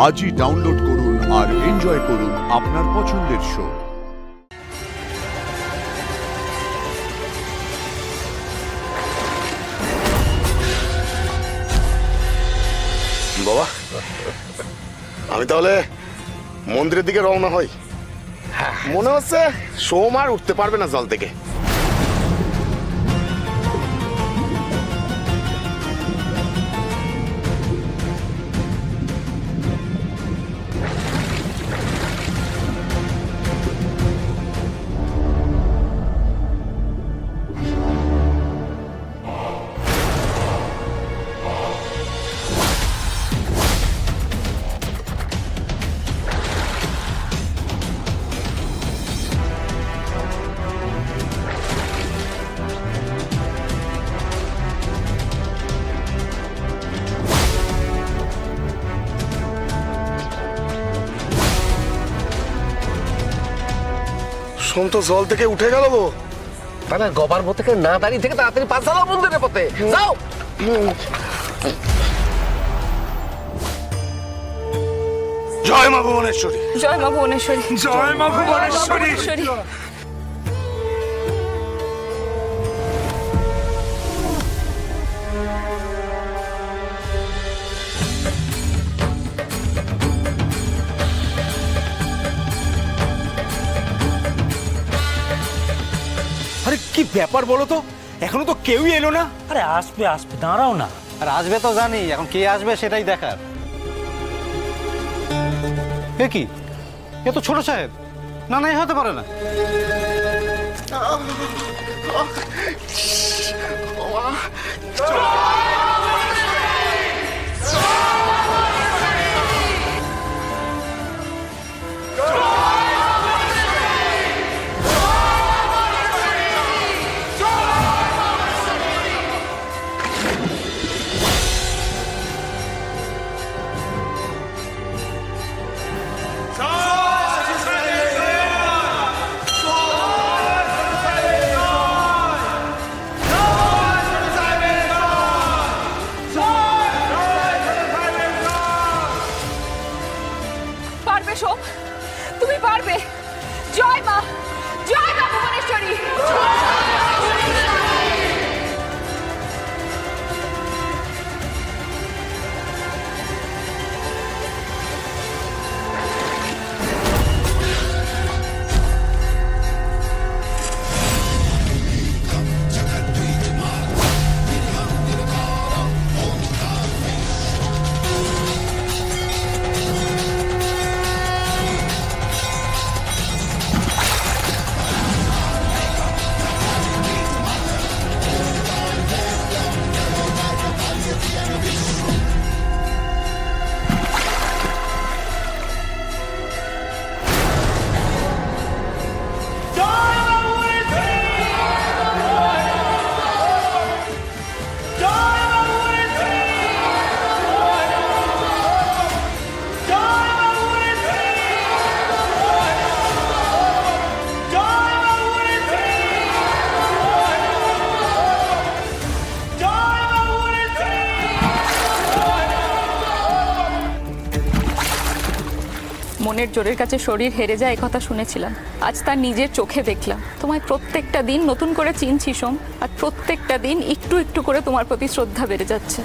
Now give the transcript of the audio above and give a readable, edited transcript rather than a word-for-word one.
আজই ডাউনলোড করুন আর এনজয় করুন আপনার পছন্দের শো। বাবা, আমি তাহলে মন্দিরের দিকে রওনা হই। মনে হচ্ছে সোম আর উঠতে পারবে না জল থেকে। সোম তো জল থেকে উঠে গেল গো। তাহলে গবার থেকে না দাঁড়িয়ে থেকে তাড়াতাড়ি পাঁচ চালাও মন্দিরের পথে যাও। জয় মা ভুবনেশ্বরী, জয় মা ভুবনেশ্বরী, জয় মা ভুবনেশ্বরী। আরে কি ব্যাপার বলো তো, এখনো তো কেউই এলো না। আরে আসবে আসবে, দাঁড়াও না। আর আসবে তো জানি, এখন কে আসবে সেটাই দেখার। এ কি, এ তো ছোট সাহেব। না না, হতে পারে না। পারবে সোম, তুমি পারবে। জয় মা, জয় মা ভুবনেশ্বরী। মনের জোরের কাছে শরীর হেরে যায়, একথা শুনেছিলাম। আজ তার নিজের চোখে দেখলাম। তোমায় প্রত্যেকটা দিন নতুন করে চিনছি সোম, আর প্রত্যেকটা দিন একটু একটু করে তোমার প্রতি শ্রদ্ধা বেড়ে যাচ্ছে।